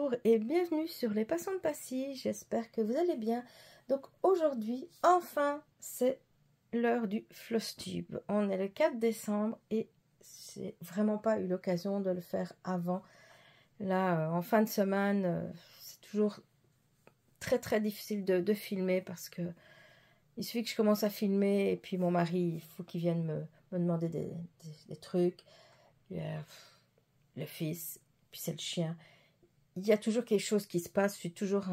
Bonjour et bienvenue sur les Passants de Passy, j'espère que vous allez bien. Donc aujourd'hui, enfin, c'est l'heure du Flosstube. On est le 4 décembre et j'ai vraiment pas eu l'occasion de le faire avant. Là, en fin de semaine, c'est toujours très difficile de filmer parce que il suffit que je commence à filmer et puis mon mari, il faut qu'il vienne me demander des trucs. Le fils, puis c'est le chien. Il y a toujours quelque chose qui se passe, je suis toujours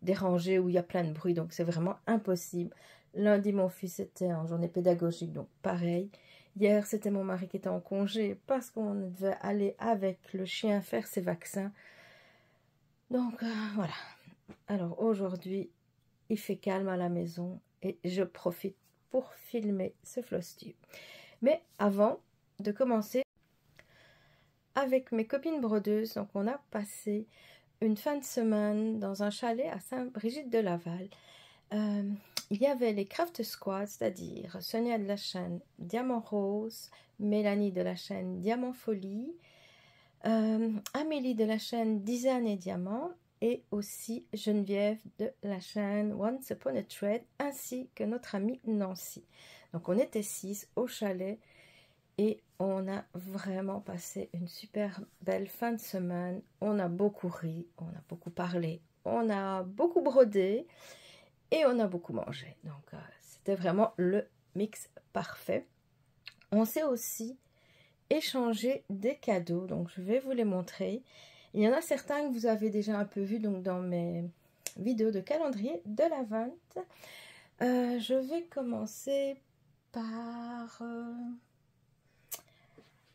dérangée, où il y a plein de bruit, donc c'est vraiment impossible. Lundi, mon fils était en journée pédagogique, donc pareil. Hier, c'était mon mari qui était en congé, parce qu'on devait aller avec le chien faire ses vaccins. Donc, voilà. Alors, aujourd'hui, il fait calme à la maison, et je profite pour filmer ce Flosstube. Mais avant de commencer, avec mes copines brodeuses, donc on a passé une fin de semaine dans un chalet à Saint-Brigitte-de-Laval. Il y avait les Craft Squad, c'est-à-dire Sonia de la chaîne Diamant Rose, Mélanie de la chaîne Diamant Folie, Amélie de la chaîne Design et Diamant, et aussi Geneviève de la chaîne Once Upon a Thread, ainsi que notre amie Nancy. Donc on était 6 au chalet. Et on a vraiment passé une super belle fin de semaine. On a beaucoup ri, on a beaucoup parlé, on a beaucoup brodé et on a beaucoup mangé. Donc, c'était vraiment le mix parfait. On s'est aussi échangé des cadeaux. Donc, je vais vous les montrer. Il y en a certains que vous avez déjà un peu vus donc, dans mes vidéos de calendrier de l'Avent. Je vais commencer par...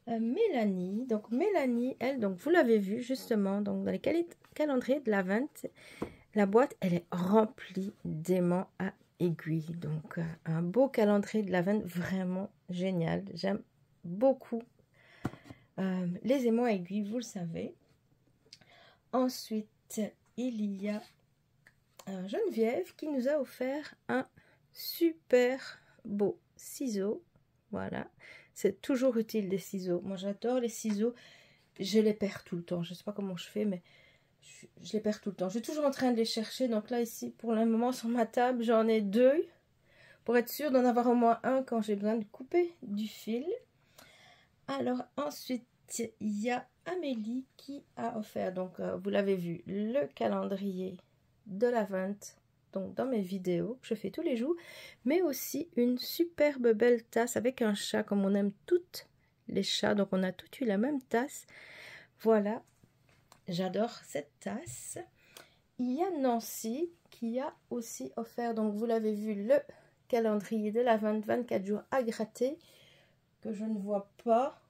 Mélanie, donc Mélanie, elle, donc vous l'avez vu justement, donc dans les calendriers de l'Avent, la boîte, elle est remplie d'aimants à aiguilles, donc un beau calendrier de l'Avent, vraiment génial, j'aime beaucoup les aimants à aiguilles, vous le savez. Ensuite, il y a Geneviève qui nous a offert un super beau ciseau, voilà. C'est toujours utile des ciseaux. Moi, j'adore les ciseaux. Je les perds tout le temps. Je ne sais pas comment je fais, mais je les perds tout le temps. Je suis toujours en train de les chercher. Donc là, ici, pour le moment, sur ma table, j'en ai 2. Pour être sûre d'en avoir au moins un quand j'ai besoin de couper du fil. Alors, ensuite, il y a Amélie qui a offert, donc vous l'avez vu, le calendrier de l'Avent. Donc dans mes vidéos que je fais tous les jours, mais aussi une superbe belle tasse avec un chat, comme on aime toutes les chats, donc on a toutes eu la même tasse. Voilà, j'adore cette tasse. Il y a Nancy qui a aussi offert, donc vous l'avez vu, le calendrier de l'Avent 24 jours à gratter, que je ne vois pas,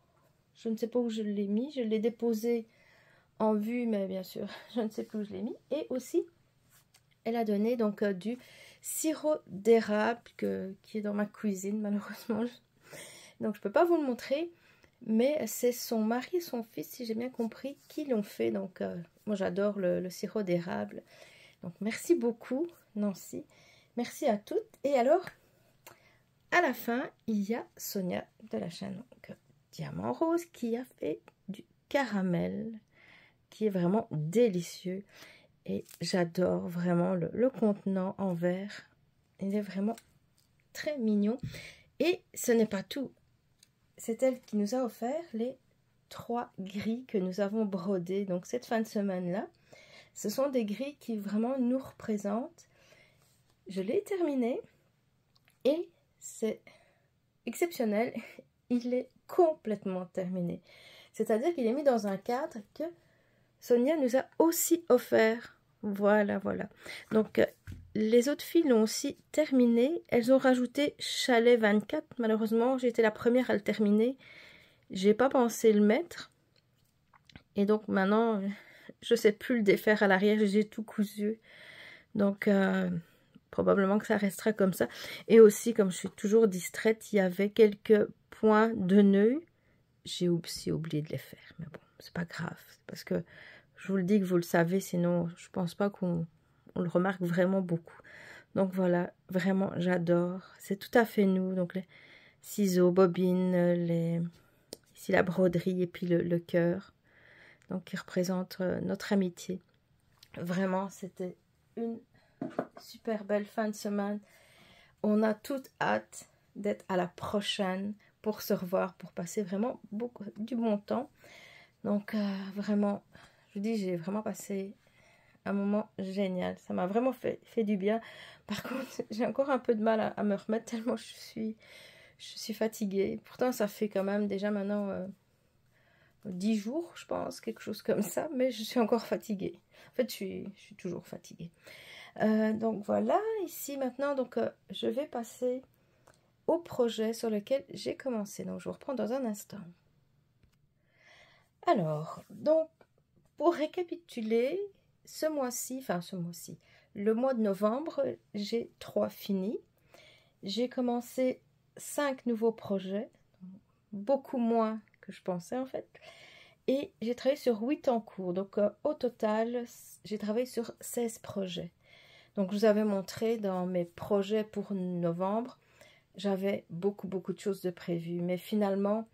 je ne sais pas où je l'ai mis, je l'ai déposé en vue, mais bien sûr, je ne sais plus où je l'ai mis, et aussi elle a donné donc du sirop d'érable qui est dans ma cuisine malheureusement. Donc je ne peux pas vous le montrer. Mais c'est son mari et son fils, si j'ai bien compris, qui l'ont fait. Donc moi j'adore le sirop d'érable. Donc merci beaucoup Nancy. Merci à toutes. Et alors, à la fin, il y a Sonia de la chaîne donc, Diamant Rose qui a fait du caramel. Qui est vraiment délicieux. Et j'adore vraiment le contenant en verre. Il est vraiment très mignon. Et ce n'est pas tout. C'est elle qui nous a offert les 3 grilles que nous avons brodées. Donc cette fin de semaine-là, ce sont des grilles qui vraiment nous représentent. Je l'ai terminé. Et c'est exceptionnel. Il est complètement terminé. C'est-à-dire qu'il est mis dans un cadre que Sonia nous a aussi offert. Voilà. Donc, les autres filles l'ont aussi terminé. Elles ont rajouté Chalet 24. Malheureusement, j'ai été la première à le terminer. J'ai pas pensé le mettre. Et donc, maintenant, je sais plus le défaire à l'arrière. J'ai tout cousu. Donc, probablement que ça restera comme ça. Et aussi, comme je suis toujours distraite, il y avait quelques points de nœuds. J'ai aussi oublié de les faire. Mais bon, c'est pas grave. Parce que je vous le dis que vous le savez, sinon je pense pas qu'on le remarque vraiment beaucoup. Donc voilà, vraiment j'adore. C'est tout à fait nous. Donc les ciseaux, bobines, ici la broderie et puis le cœur. Donc qui représente notre amitié. Vraiment, c'était une super belle fin de semaine. On a toute hâte d'être à la prochaine pour se revoir, pour passer vraiment du bon temps. Donc, vraiment, je vous dis, j'ai vraiment passé un moment génial. Ça m'a vraiment fait du bien. Par contre, j'ai encore un peu de mal à me remettre tellement je suis fatiguée. Pourtant, ça fait quand même déjà maintenant 10 jours, je pense, quelque chose comme ça. Mais je suis encore fatiguée. En fait, je suis toujours fatiguée. Donc voilà, ici maintenant, donc je vais passer au projet sur lequel j'ai commencé. Donc je vous reprends dans un instant. Alors, donc pour récapituler, ce mois-ci, le mois de novembre, j'ai 3 finis. J'ai commencé 5 nouveaux projets, beaucoup moins que je pensais en fait. Et j'ai travaillé sur 8 en cours. Donc au total, j'ai travaillé sur 16 projets. Donc je vous avais montré dans mes projets pour novembre, j'avais beaucoup de choses de prévues. Mais finalement,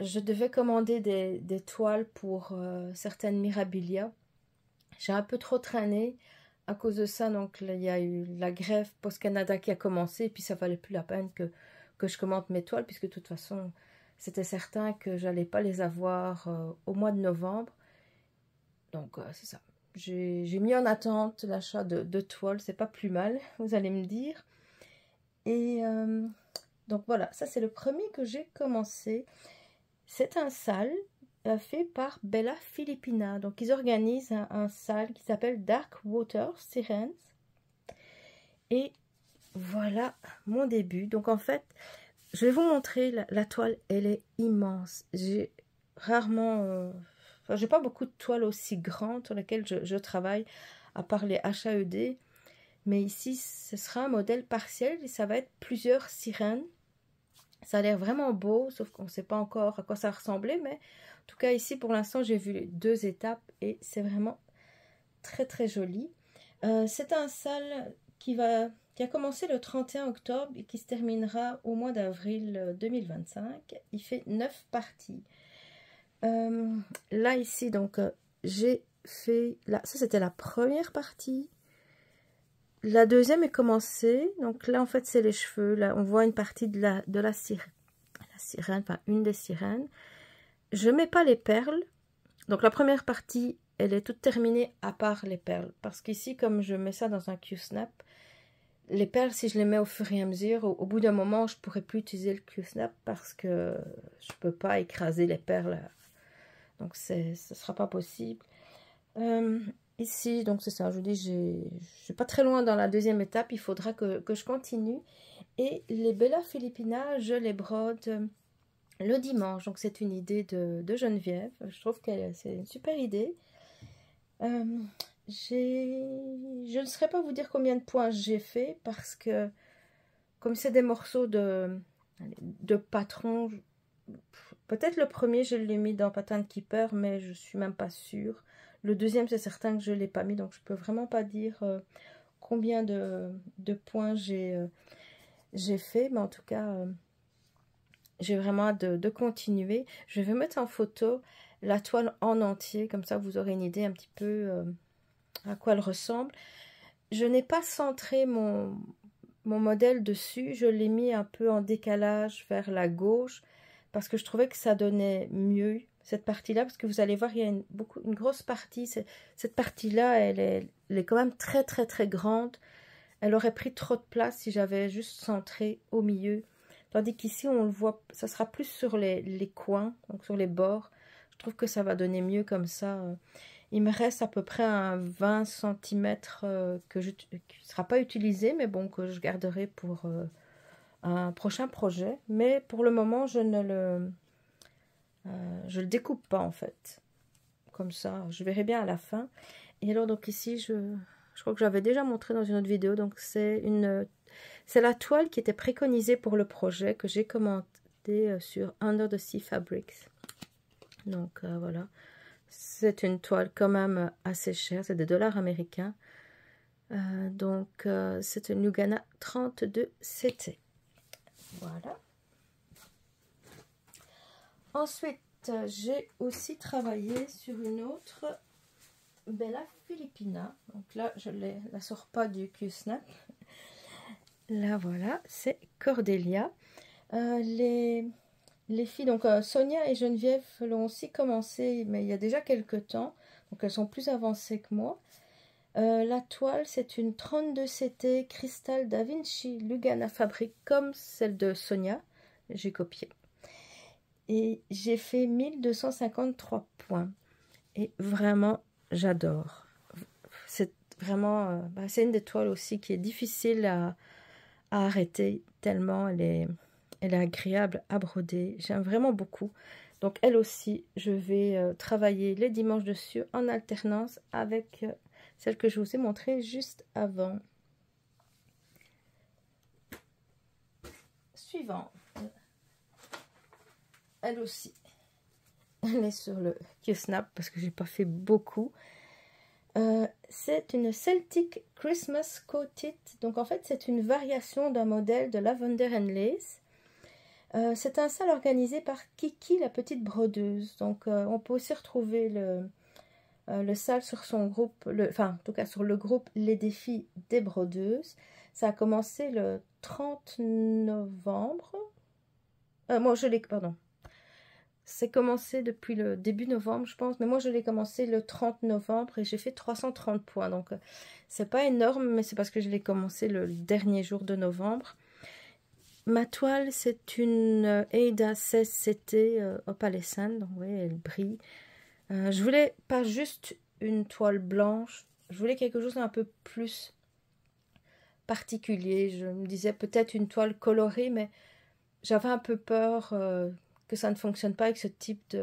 je devais commander des toiles pour certaines Mirabilia. J'ai un peu trop traîné. À cause de ça, donc il y a eu la grève Post Canada qui a commencé. Et puis ça valait plus la peine que je commande mes toiles, puisque de toute façon, c'était certain que j'allais pas les avoir au mois de novembre. Donc c'est ça. J'ai mis en attente l'achat de toiles. C'est pas plus mal, vous allez me dire. Et donc voilà, ça c'est le premier que j'ai commencé. C'est un sale fait par Bella Filipina. Donc ils organisent un sale qui s'appelle Dark Water Sirens. Et voilà mon début. Donc en fait, je vais vous montrer la toile, elle est immense. J'ai rarement, j'ai pas beaucoup de toiles aussi grandes sur lesquelles je travaille, à part les HAED. Mais ici, ce sera un modèle partiel et ça va être plusieurs sirènes. Ça a l'air vraiment beau, sauf qu'on ne sait pas encore à quoi ça ressemblait. Mais en tout cas, ici, pour l'instant, j'ai vu les 2 étapes et c'est vraiment très joli. C'est un sale qui a commencé le 31 octobre et qui se terminera au mois d'avril 2025. Il fait 9 parties. Là, ici, donc, j'ai fait... Là, ça, c'était la première partie. La deuxième est commencée. Donc là, en fait, c'est les cheveux. Là, on voit une partie de la sirène, enfin, une des sirènes. Je mets pas les perles. Donc la première partie, elle est toute terminée à part les perles. Parce qu'ici, comme je mets ça dans un Q-Snap, les perles, si je les mets au fur et à mesure, au bout d'un moment, je pourrais plus utiliser le Q-Snap parce que je peux pas écraser les perles. Donc ce sera pas possible. Ici, donc c'est ça, je vous dis, je suis pas très loin dans la deuxième étape, il faudra que je continue. Et les Bella Filipina, je les brode le dimanche, donc c'est une idée de Geneviève, je trouve que c'est une super idée. Je ne saurais pas vous dire combien de points j'ai fait, parce que comme c'est des morceaux de patron, peut-être le premier je l'ai mis dans Pattern Keeper, mais je suis même pas sûre. Le deuxième, c'est certain que je ne l'ai pas mis, donc je peux vraiment pas dire combien de points j'ai fait. Mais en tout cas, j'ai vraiment hâte de continuer. Je vais mettre en photo la toile en entier, comme ça vous aurez une idée un petit peu à quoi elle ressemble. Je n'ai pas centré mon modèle dessus, je l'ai mis un peu en décalage vers la gauche, parce que je trouvais que ça donnait mieux cette partie-là, parce que vous allez voir, il y a une grosse partie. Cette partie-là, elle est quand même très grande. Elle aurait pris trop de place si j'avais juste centré au milieu. Tandis qu'ici, on le voit, ça sera plus sur les coins, donc sur les bords. Je trouve que ça va donner mieux comme ça. Il me reste à peu près un 20 cm qui ne sera pas utilisé, mais bon, que je garderai pour un prochain projet. Mais pour le moment, je le découpe pas en fait. Comme ça, je verrai bien à la fin. Et alors, donc ici, je crois que j'avais déjà montré dans une autre vidéo. Donc c'est la toile qui était préconisée pour le projet que j'ai commandé sur Under the Sea Fabrics. Donc voilà. C'est une toile quand même assez chère. C'est des dollars américains. Donc c'est une Lugana 32 CT. Voilà. Ensuite, j'ai aussi travaillé sur une autre Bella Filipina. Donc là, je ne la sors pas du Q-Snap. Là, voilà, c'est Cordélia. Les filles, donc Sonia et Geneviève l'ont aussi commencé, mais il y a déjà quelques temps. Donc elles sont plus avancées que moi. La toile, c'est une 32 CT Cristal Da Vinci Lugana Fabrique comme celle de Sonia. J'ai copié. Et j'ai fait 1253 points. Et vraiment, j'adore. C'est vraiment... c'est une des toiles aussi qui est difficile à arrêter, tellement elle est agréable à broder. J'aime vraiment beaucoup. Donc elle aussi, je vais travailler les dimanches dessus en alternance avec celle que je vous ai montrée juste avant. Suivante. Elle aussi. Elle est sur le Q-Snap parce que j'ai pas fait beaucoup. C'est une Celtic Christmas Coated. Donc en fait, c'est une variation d'un modèle de Lavender and Lace. C'est un sale organisé par Kiki, la petite brodeuse. Donc on peut aussi retrouver le sale sur son groupe, en tout cas sur le groupe Les Défis des Brodeuses. Ça a commencé le 30 novembre. Pardon. C'est commencé depuis le début novembre, je pense. Mais moi, je l'ai commencé le 30 novembre et j'ai fait 330 points. Donc, c'est pas énorme, mais c'est parce que je l'ai commencé le dernier jour de novembre. Ma toile, c'est une Aida 16 CT opalescente. Donc, vous voyez, elle brille. Je voulais pas juste une toile blanche. Je voulais quelque chose d'un peu plus particulier. Je me disais peut-être une toile colorée, mais j'avais un peu peur... que ça ne fonctionne pas avec ce type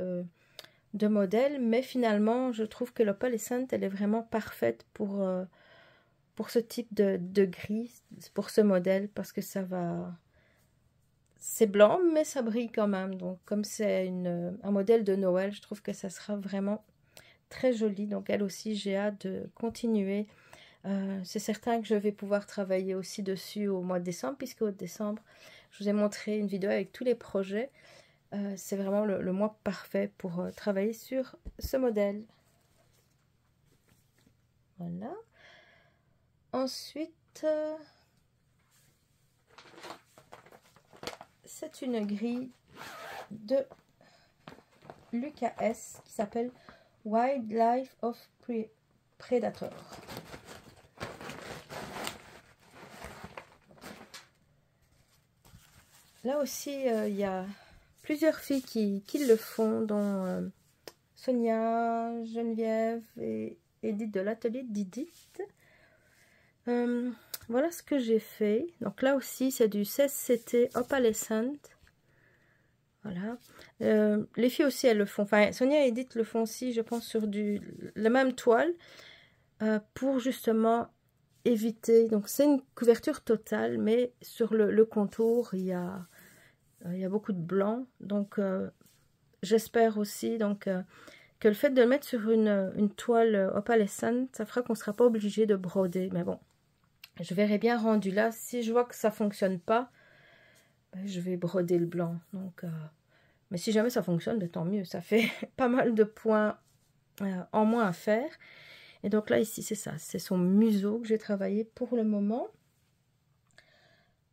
de modèle, mais finalement je trouve que l'opalescente elle est vraiment parfaite pour ce type de gris, pour ce modèle, parce que ça va, c'est blanc mais ça brille quand même. Donc comme c'est un modèle de Noël, je trouve que ça sera vraiment très joli. Donc elle aussi, j'ai hâte de continuer. C'est certain que je vais pouvoir travailler aussi dessus au mois de décembre, puisque au décembre je vous ai montré une vidéo avec tous les projets. C'est vraiment le mois parfait pour travailler sur ce modèle. Voilà. Ensuite, c'est une grille de Lucas S qui s'appelle Wildlife of Predator. Là aussi, il y a plusieurs filles qui le font, dont Sonia, Geneviève et Edith de l'atelier d'Edith. Voilà ce que j'ai fait. Donc là aussi, c'est du 16CT opalescent. Voilà. Les filles aussi, elles le font. Enfin, Sonia et Edith le font aussi, je pense, sur la même toile. Pour justement éviter... Donc, c'est une couverture totale, mais sur le contour, il y a beaucoup de blanc. Donc, j'espère aussi que le fait de le mettre sur une toile opalescente, ça fera qu'on ne sera pas obligé de broder. Mais bon, je verrai bien rendu là. Si je vois que ça ne fonctionne pas, ben, je vais broder le blanc. Donc, mais si jamais ça fonctionne, ben, tant mieux. Ça fait pas mal de points en moins à faire. Et donc là, ici, c'est ça. C'est son museau que j'ai travaillé pour le moment.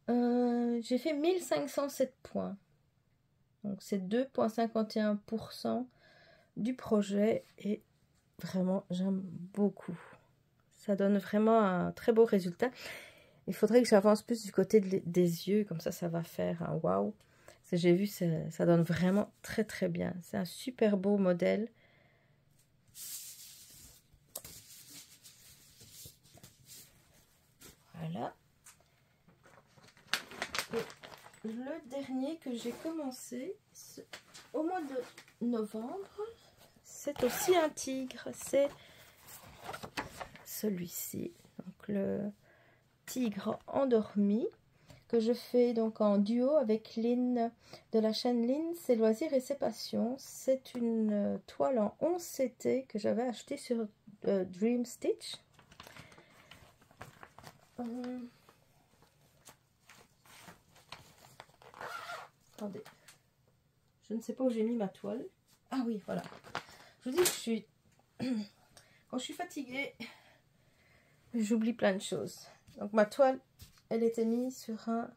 J'ai fait 1507 points. Donc, c'est 2,51% du projet. Et vraiment, j'aime beaucoup. Ça donne vraiment un très beau résultat. Il faudrait que j'avance plus du côté des yeux. Comme ça va faire un waouh. J'ai vu, ça donne vraiment très, très bien. C'est un super beau modèle. Voilà. Et le dernier que j'ai commencé au mois de novembre, c'est aussi un tigre. C'est celui-ci. Donc le tigre endormi que je fais donc en duo avec Lynn de la chaîne Lynn, ses loisirs et ses passions. C'est une toile en 11 CT que j'avais acheté sur Dream Stitch. Attendez, je ne sais pas où j'ai mis ma toile. Ah oui, voilà. Je vous dis que je suis quand je suis fatiguée, j'oublie plein de choses. Donc ma toile, elle était mise sur un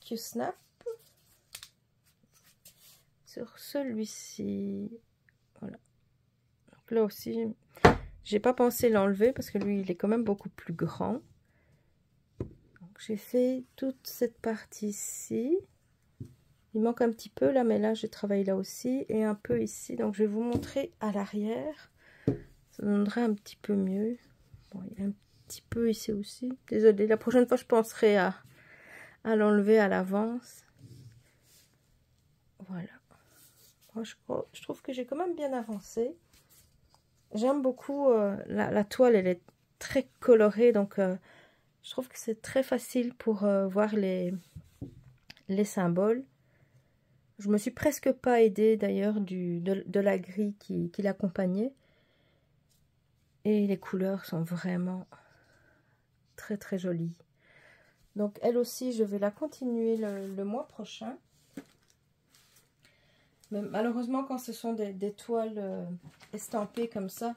Q-Snap. Sur celui-ci. Voilà. Donc là aussi, j'ai pas pensé l'enlever parce que lui, il est quand même beaucoup plus grand. J'ai fait toute cette partie-ci. Il manque un petit peu là, mais là, j'ai travaillé là aussi. Et un peu ici. Donc, je vais vous montrer à l'arrière. Ça donnera un petit peu mieux. Bon, il y a un petit peu ici aussi. Désolée, la prochaine fois, je penserai à l'enlever à l'avance. Voilà. Moi, je trouve que j'ai quand même bien avancé. J'aime beaucoup la toile, elle est très colorée. Donc, je trouve que c'est très facile pour voir les symboles. Je me suis presque pas aidée d'ailleurs de la grille qui l'accompagnait. Et les couleurs sont vraiment très très jolies. Donc elle aussi, je vais la continuer le mois prochain. Mais malheureusement, quand ce sont des toiles estampées comme ça,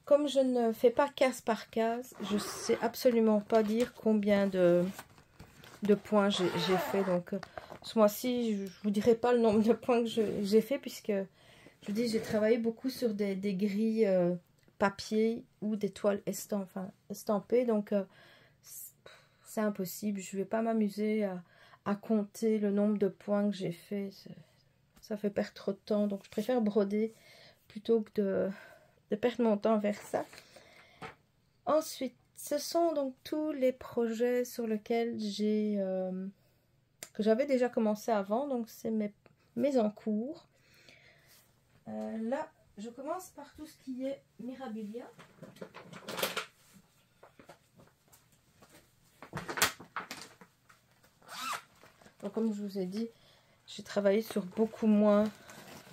comme je ne fais pas case par case, je ne sais absolument pas dire combien de points j'ai fait. Donc ce mois-ci, je ne vous dirai pas le nombre de points que j'ai fait, puisque je vous dis, j'ai travaillé beaucoup sur des grilles papier ou des toiles estampées. Donc c'est impossible. Je ne vais pas m'amuser à compter le nombre de points que j'ai fait. Ça fait perdre trop de temps. Donc je préfère broder plutôt que de perdre mon temps vers ça. Ensuite, ce sont donc tous les projets sur lesquels que j'avais déjà commencé avant. Donc c'est mes en cours. Là, je commence par tout ce qui est Mirabilia. Donc, comme je vous ai dit, j'ai travaillé sur beaucoup moins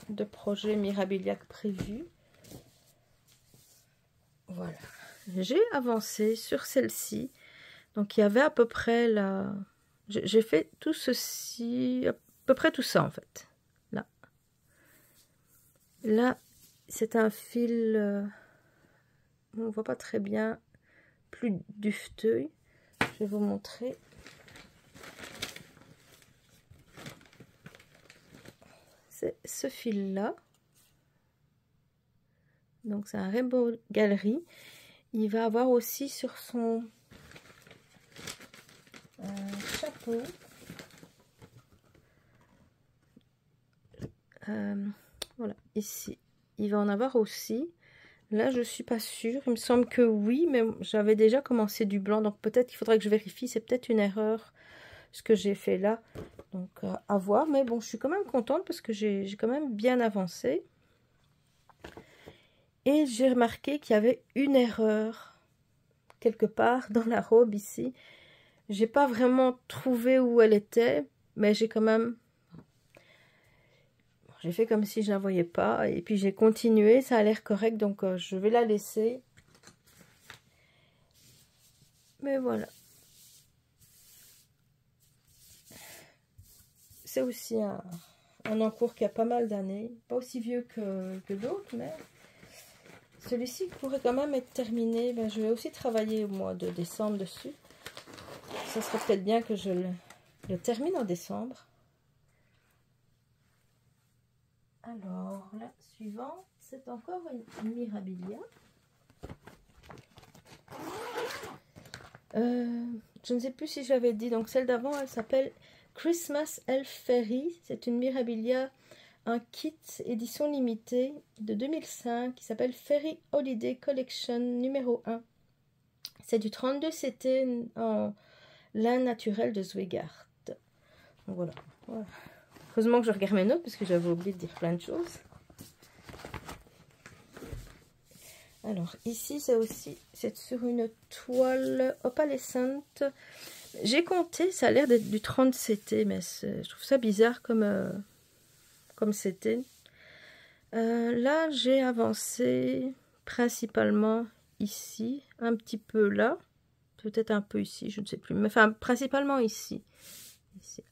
de projets Mirabilia que prévu. Voilà. J'ai avancé sur celle-ci. Donc, il y avait à peu près là... J'ai fait tout ceci, à peu près tout ça en fait. Là. Là, c'est un fil... on ne voit pas très bien, plus dufteux. Je vais vous montrer. C'est ce fil-là. Donc, c'est un Rainbow Gallery. Il va avoir aussi sur son chapeau voilà, ici. Il va en avoir aussi. Là, je suis pas sûre. Il me semble que oui, mais j'avais déjà commencé du blanc. Donc, peut-être qu'il faudrait que je vérifie. C'est peut-être une erreur, ce que j'ai fait là. Donc, à voir. Mais bon, je suis quand même contente parce que j'ai quand même bien avancé. Et j'ai remarqué qu'il y avait une erreur quelque part dans la robe ici. J'ai pas vraiment trouvé où elle était, mais j'ai quand même... J'ai fait comme si je la voyais pas. Et puis j'ai continué, ça a l'air correct, donc je vais la laisser. Mais voilà. C'est aussi un encours qui a pas mal d'années. Pas aussi vieux que d'autres, mais... Celui-ci pourrait quand même être terminé. Ben, je vais aussi travailler au mois de décembre dessus. Ça serait peut-être bien que je le termine en décembre. Alors, la suivante, c'est encore une Mirabilia. Je ne sais plus si j'avais dit. Donc, celle d'avant, elle s'appelle Christmas Elf Fairy. C'est une Mirabilia, un kit édition limitée de 2005 qui s'appelle Fairy Holiday Collection numéro 1. C'est du 32 CT en lin naturel de Zweigart. Donc voilà. Heureusement que je regarde mes notes parce que j'avais oublié de dire plein de choses. Alors ici c'est sur une toile opalescente. J'ai compté, ça a l'air d'être du 30 CT, mais je trouve ça bizarre comme CT. Là j'ai avancé principalement ici, un petit peu là, peut-être un peu ici, je ne sais plus, mais enfin principalement ici. Ici,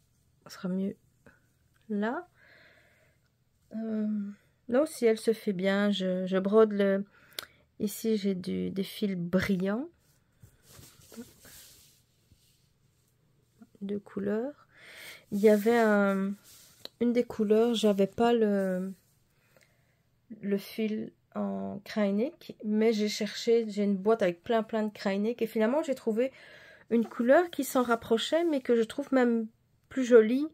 ça sera mieux là. Là aussi, elle se fait bien. Je brode le... Ici, j'ai des fils brillants. De couleurs. Il y avait une des couleurs, j'avais pas le fil en Kreinik, mais j'ai cherché, j'ai une boîte avec plein de Kreinik et finalement j'ai trouvé une couleur qui s'en rapprochait, mais que je trouve même plus jolie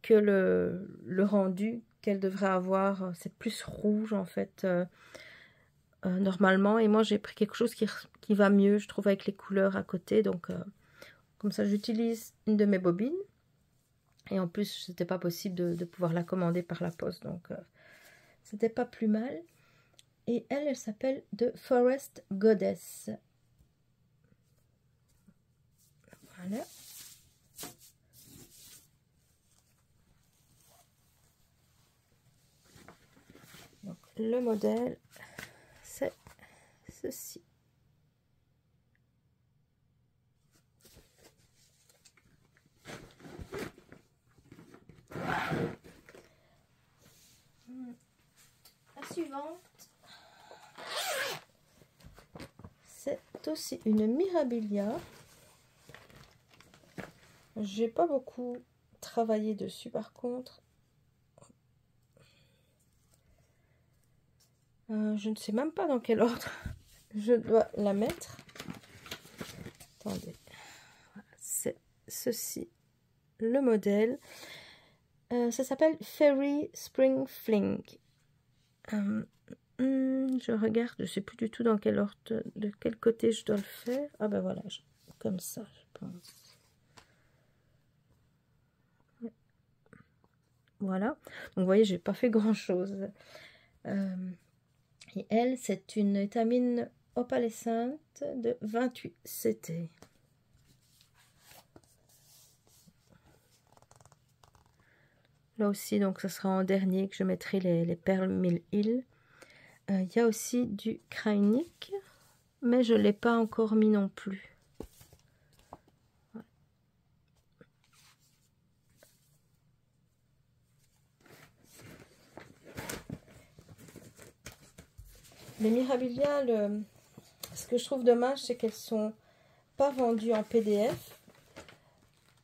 que le rendu qu'elle devrait avoir. C'est plus rouge en fait normalement, et moi j'ai pris quelque chose qui va mieux, je trouve, avec les couleurs à côté. Donc comme ça, j'utilise une de mes bobines. Et en plus, c'était pas possible de pouvoir la commander par la poste. Donc, c'était pas plus mal. Et elle s'appelle The Forest Goddess. Voilà. Donc, le modèle, c'est ceci. La suivante, c'est aussi une Mirabilia. J'ai pas beaucoup travaillé dessus par contre. Je ne sais même pas dans quel ordre je dois la mettre. Attendez, c'est ceci le modèle. Ça s'appelle Fairy Spring Fling. Je regarde, je sais plus du tout dans quel ordre, de quel côté je dois le faire. Ah ben voilà, comme ça je pense. Ouais. Voilà, donc vous voyez, j'ai pas fait grand chose. Et elle, c'est une étamine opalescente de 28 CT. Là aussi, donc ce sera en dernier que je mettrai les perles 1000 îles. Il y a aussi du Kreinik, mais je ne l'ai pas encore mis non plus. Ouais. Les Mirabilia, ce que je trouve dommage, c'est qu'elles sont pas vendues en PDF.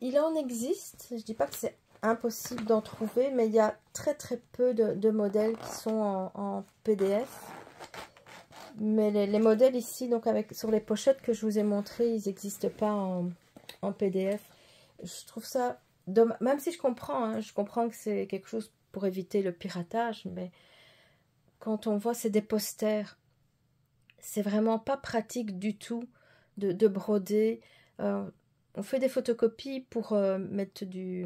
Il en existe, je dis pas que c'est impossible d'en trouver, mais il y a très peu de modèles qui sont en PDF. Mais les modèles ici, donc sur les pochettes que je vous ai montrées, ils n'existent pas en PDF. Je trouve ça dommage, même si je comprends que c'est quelque chose pour éviter le piratage, mais quand on voit c'est des posters, c'est vraiment pas pratique du tout de broder. On fait des photocopies pour mettre du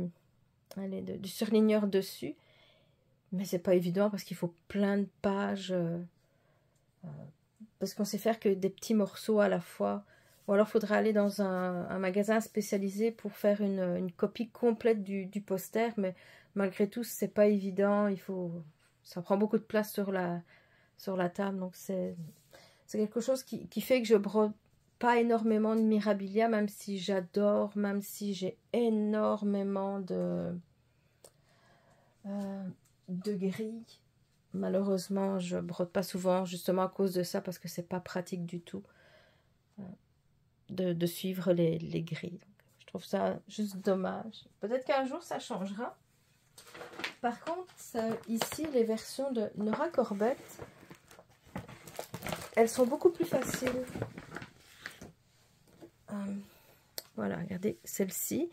surligneur dessus, mais c'est pas évident parce qu'il faut plein de pages, parce qu'on sait faire que des petits morceaux à la fois, ou alors il faudra aller dans un magasin spécialisé pour faire une copie complète du poster, mais malgré tout c'est pas évident, ça prend beaucoup de place sur la table, donc c'est quelque chose qui fait que je brode pas énormément de Mirabilia, même si j'adore, même si j'ai énormément de gris. Malheureusement, je brode pas souvent, justement à cause de ça, parce que c'est pas pratique du tout de suivre les gris. Donc, je trouve ça juste dommage. Peut-être qu'un jour ça changera. Par contre, ici, les versions de Nora Corbett, elles sont beaucoup plus faciles. Voilà, regardez celle-ci.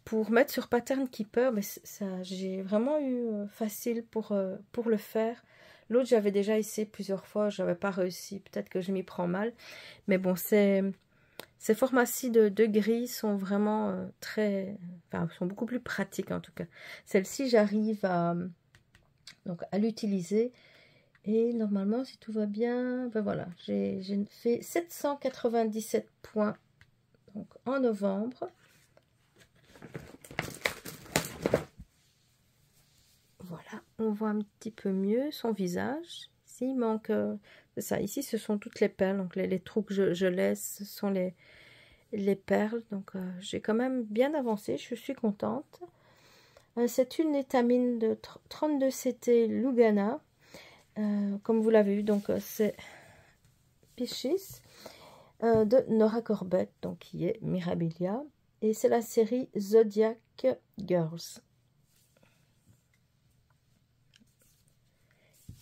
Pour mettre sur Pattern Keeper, mais j'ai vraiment eu facile pour le faire. L'autre, j'avais déjà essayé plusieurs fois, je n'avais pas réussi. Peut-être que je m'y prends mal. Mais bon, ces formats-ci de gris sont vraiment sont beaucoup plus pratiques en tout cas. Celle-ci, j'arrive à l'utiliser. Et normalement, si tout va bien, ben voilà, j'ai fait 797 points donc, en novembre. Voilà, on voit un petit peu mieux son visage. Ici, il manque... c'est ça, ici, ce sont toutes les perles. Donc, les trous que je laisse, ce sont les perles. Donc, j'ai quand même bien avancé. Je suis contente. C'est une étamine de 32 CT Lugana. comme vous l'avez vu, donc c'est Peaches de Nora Corbett, donc qui est Mirabilia. Et c'est la série Zodiac Girls.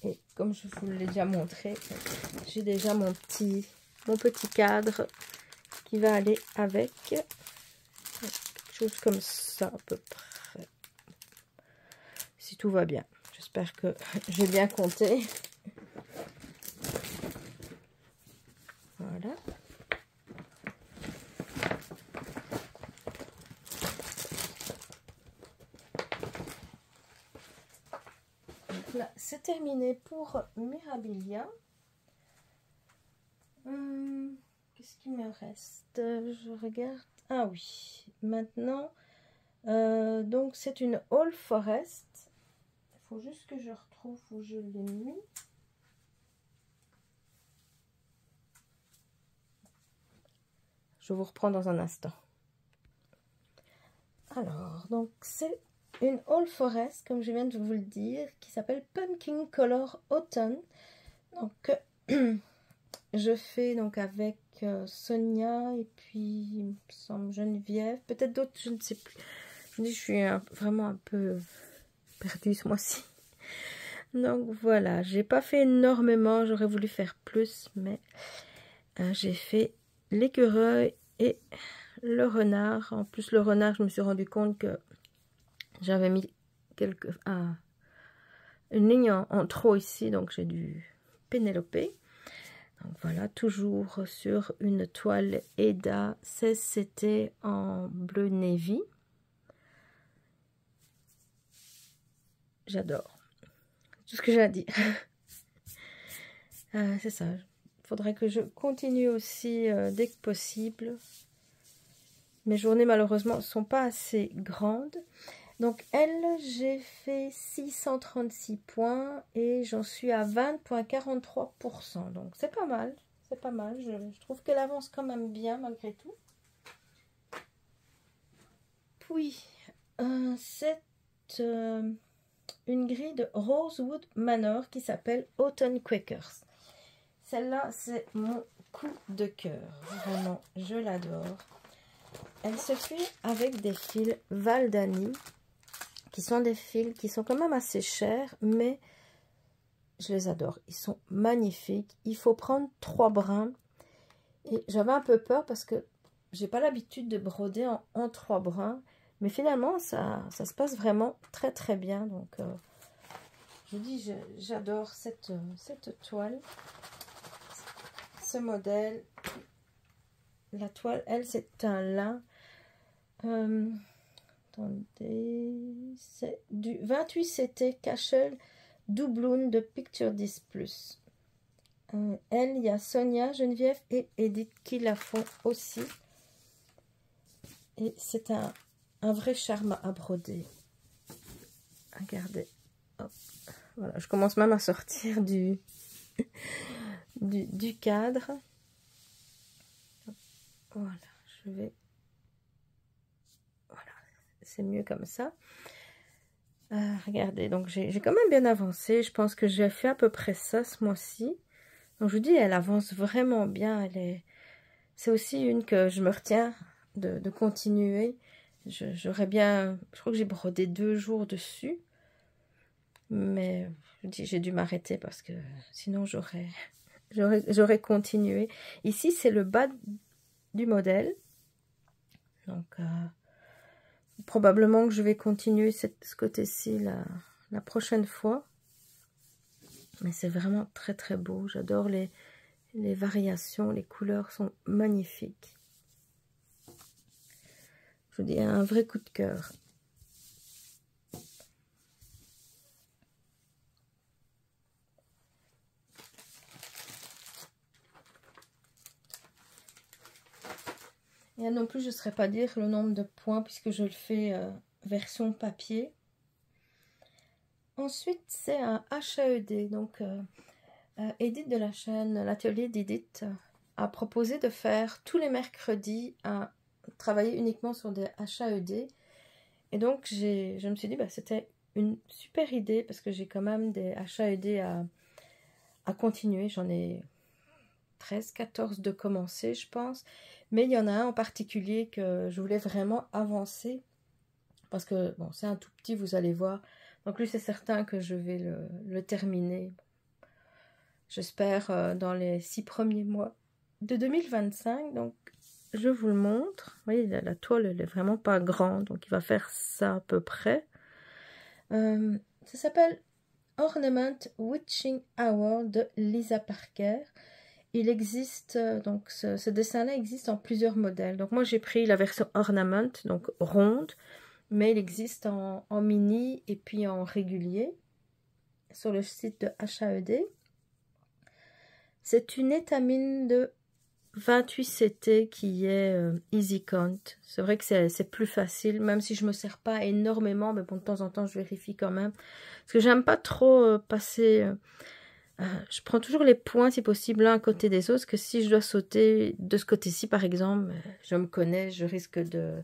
Et comme je vous l'ai déjà montré, j'ai déjà mon petit cadre qui va aller avec. Quelque chose comme ça à peu près. Si tout va bien. J'espère que j'ai bien compté. Voilà. Donc là, c'est terminé pour Mirabilia. Qu'est-ce qu'il me reste? Je regarde. Ah oui, maintenant, donc c'est une All Forest. Il faut juste que je retrouve où je l'ai mis. Je vous reprends dans un instant. Alors, donc c'est une All Forest, comme je viens de vous le dire, qui s'appelle Pumpkin Color Autumn. Donc, je fais donc avec Sonia et puis, il me semble, Geneviève. Peut-être d'autres, je ne sais plus. Je vous dis, je suis vraiment un peu perdue ce mois-ci. Donc voilà, j'ai pas fait énormément, j'aurais voulu faire plus, mais j'ai fait l'écureuil et le renard. En plus, le renard, je me suis rendu compte que j'avais mis une ligne en trop ici, donc j'ai dû pénéloper. Donc voilà, toujours sur une toile Eda 16CT en bleu navy. J'adore. Tout ce que j'ai à dire. C'est ça. Il faudrait que je continue aussi dès que possible. Mes journées, malheureusement, ne sont pas assez grandes. Donc, elle, j'ai fait 636 points et j'en suis à 20,43%. Donc, c'est pas mal. C'est pas mal. Je trouve qu'elle avance quand même bien, malgré tout. Puis, c'est une grille de Rosewood Manor qui s'appelle Autumn Quakers. Celle-là, c'est mon coup de cœur. Vraiment, je l'adore. Elle se fait avec des fils Valdani, qui sont des fils qui sont quand même assez chers, mais je les adore. Ils sont magnifiques. Il faut prendre 3 brins. Et j'avais un peu peur parce que j'ai pas l'habitude de broder en 3 brins. Mais finalement, ça se passe vraiment très très bien. Donc, je vous dis, j'adore cette toile. Ce modèle. La toile, elle, c'est un lin. Attendez, c'est du 28 CT Cashel Doubloon de Picture 10 Plus. Elle, il y a Sonia, Geneviève et Edith qui la font aussi. Et c'est un vrai charme à broder. Regardez. Hop. Voilà, je commence même à sortir du cadre. Voilà, je vais... Voilà, c'est mieux comme ça. Regardez, donc j'ai quand même bien avancé. Je pense que j'ai fait à peu près ça ce mois-ci. Donc je vous dis, elle avance vraiment bien. C'est aussi une que je me retiens de continuer. J'aurais bien... Je crois que j'ai brodé 2 jours dessus. Mais je dis, j'ai dû m'arrêter parce que sinon j'aurais continué. Ici, c'est le bas du modèle. Donc, probablement que je vais continuer ce côté-ci la prochaine fois. Mais c'est vraiment très très beau. J'adore les variations. Les couleurs sont magnifiques. Je vous dis, un vrai coup de cœur. Et non plus, je ne saurais pas dire le nombre de points puisque je le fais version papier. Ensuite, c'est un HAED. Donc, Edith de la chaîne L'Atelier d'Edith a proposé de faire tous les mercredis à travailler uniquement sur des HAED. Et donc, je me suis dit, bah, c'était une super idée parce que j'ai quand même des HAED à continuer. J'en ai 13, 14 de commencer, je pense. Mais il y en a un en particulier que je voulais vraiment avancer. Parce que, bon, c'est un tout petit, vous allez voir. Donc lui, c'est certain que je vais le terminer. J'espère dans les 6 premiers mois de 2025. Donc, je vous le montre. Vous voyez, la toile, elle est vraiment pas grande. Donc, il va faire ça à peu près. Ça s'appelle Ornament Witching Hour de Lisa Parker. Il existe, donc ce dessin-là existe en plusieurs modèles. Donc moi j'ai pris la version Ornament, donc ronde, mais il existe en mini et puis en régulier sur le site de HAED. C'est une étamine de 28 CT qui est Easy Count. C'est vrai que c'est plus facile, même si je ne me sers pas énormément, mais bon, de temps en temps je vérifie quand même. Parce que j'aime pas trop passer... je prends toujours les points, si possible, l'un à côté des autres, parce que si je dois sauter de ce côté-ci, par exemple, je me connais, je risque de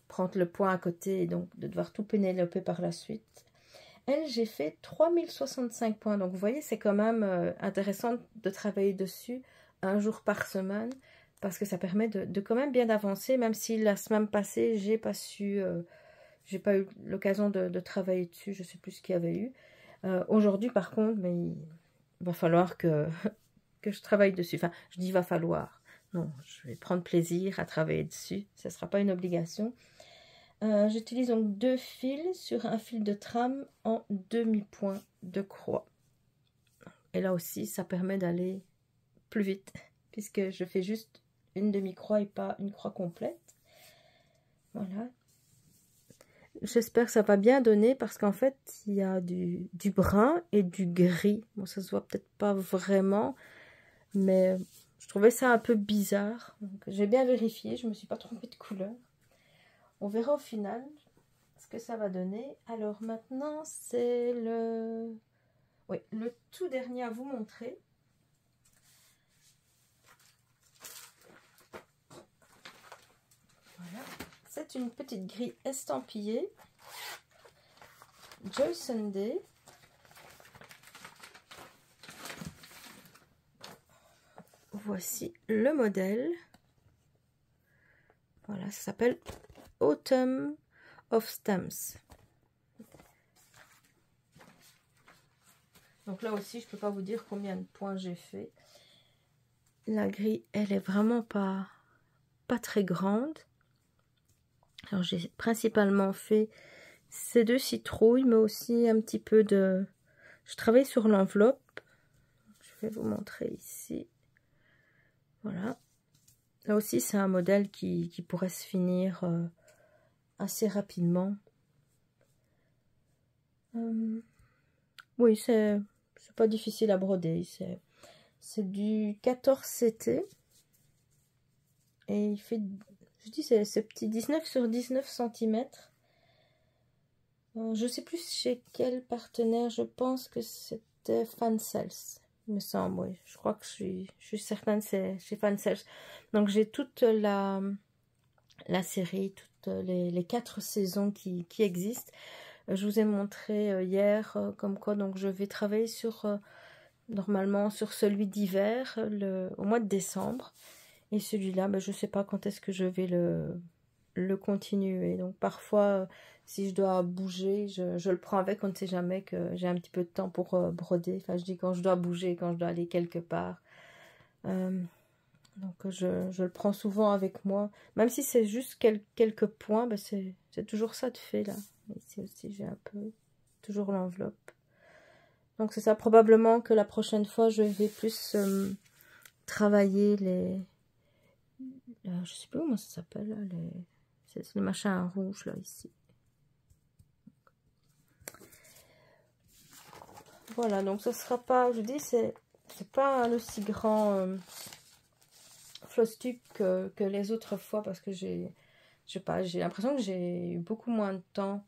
prendre le point à côté et donc de devoir tout pénéloper par la suite. Elle, j'ai fait 3065 points, donc vous voyez, c'est quand même intéressant de travailler dessus un jour par semaine, parce que ça permet de quand même bien avancer, même si la semaine passée, j'ai pas eu l'occasion de travailler dessus, je sais plus ce qu'il y avait eu. Aujourd'hui, par contre, mais il va falloir que je travaille dessus. Enfin, je dis va falloir. Non, je vais prendre plaisir à travailler dessus. Ce ne sera pas une obligation. J'utilise donc 2 fils sur un fil de trame en demi-point de croix. Et là aussi, ça permet d'aller plus vite, puisque je fais juste une demi-croix et pas une croix complète. Voilà. J'espère que ça va bien donner parce qu'en fait, il y a du brun et du gris. Bon, ça se voit peut-être pas vraiment, mais je trouvais ça un peu bizarre. J'ai bien vérifié, je ne me suis pas trompée de couleur. On verra au final ce que ça va donner. Alors maintenant, c'est le tout dernier à vous montrer. Voilà. C'est une petite grille estampillée. Joy Sunday. Voici le modèle. Voilà, ça s'appelle Autumn of Stamps. Donc là aussi, je ne peux pas vous dire combien de points j'ai fait. La grille, elle est vraiment pas très grande. Alors j'ai principalement fait ces 2 citrouilles, mais aussi un petit peu de... Je travaille sur l'enveloppe. Je vais vous montrer ici. Voilà. Là aussi, c'est un modèle qui pourrait se finir assez rapidement. Oui, c'est pas difficile à broder. C'est du 14 CT. Et il fait, je dis, c'est petit 19 sur 19 cm. Je sais plus chez quel partenaire, je pense que c'était Fancels, il me semble, oui. Je crois que je suis certaine que c'est chez Fancels. Donc j'ai toute la série, toutes les 4 saisons qui existent. Je vous ai montré hier comme quoi donc je vais travailler sur normalement sur celui d'hiver au mois de décembre. Et celui-là, je ne sais pas quand est-ce que je vais le continuer. Donc parfois, si je dois bouger, je le prends avec. On ne sait jamais que j'ai un petit peu de temps pour broder. Enfin, je dis quand je dois bouger, quand je dois aller quelque part. Donc je le prends souvent avec moi. Même si c'est juste quelques points, c'est toujours ça de fait là. Ici aussi, j'ai un peu toujours l'enveloppe. Donc c'est ça, probablement que la prochaine fois, je vais plus travailler les... je sais plus comment ça s'appelle, c'est les machins rouges là, ici. Voilà, donc ce sera pas, je dis, c'est pas un aussi grand floss tube que les autres fois, parce que j'ai l'impression que j'ai eu beaucoup moins de temps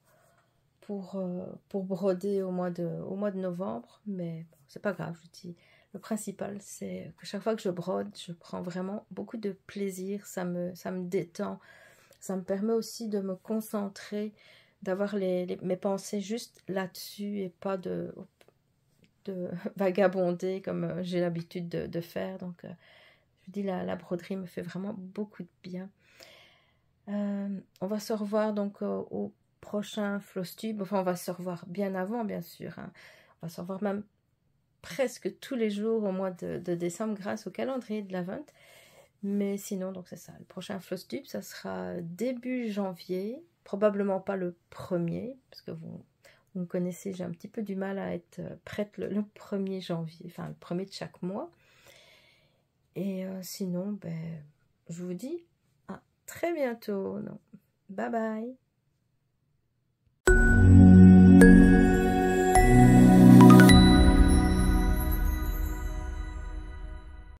pour broder au mois de novembre, mais bon, c'est pas grave, je dis. Le principal, c'est que chaque fois que je brode, je prends vraiment beaucoup de plaisir, ça me détend, ça me permet aussi de me concentrer, d'avoir mes pensées juste là-dessus et pas de de vagabonder comme j'ai l'habitude de faire. Donc, je vous dis, la broderie me fait vraiment beaucoup de bien. On va se revoir donc au prochain Flosstube. Enfin, on va se revoir bien avant, bien sûr. Hein. On va se revoir même presque tous les jours au mois de décembre grâce au calendrier de l'Avent. Mais sinon, donc c'est ça. Le prochain Flosstube, ça sera début janvier. Probablement pas le 1er, parce que vous me connaissez, j'ai un petit peu du mal à être prête le 1er janvier, enfin le 1er de chaque mois. Et sinon, ben, je vous dis à très bientôt. Non. Bye bye.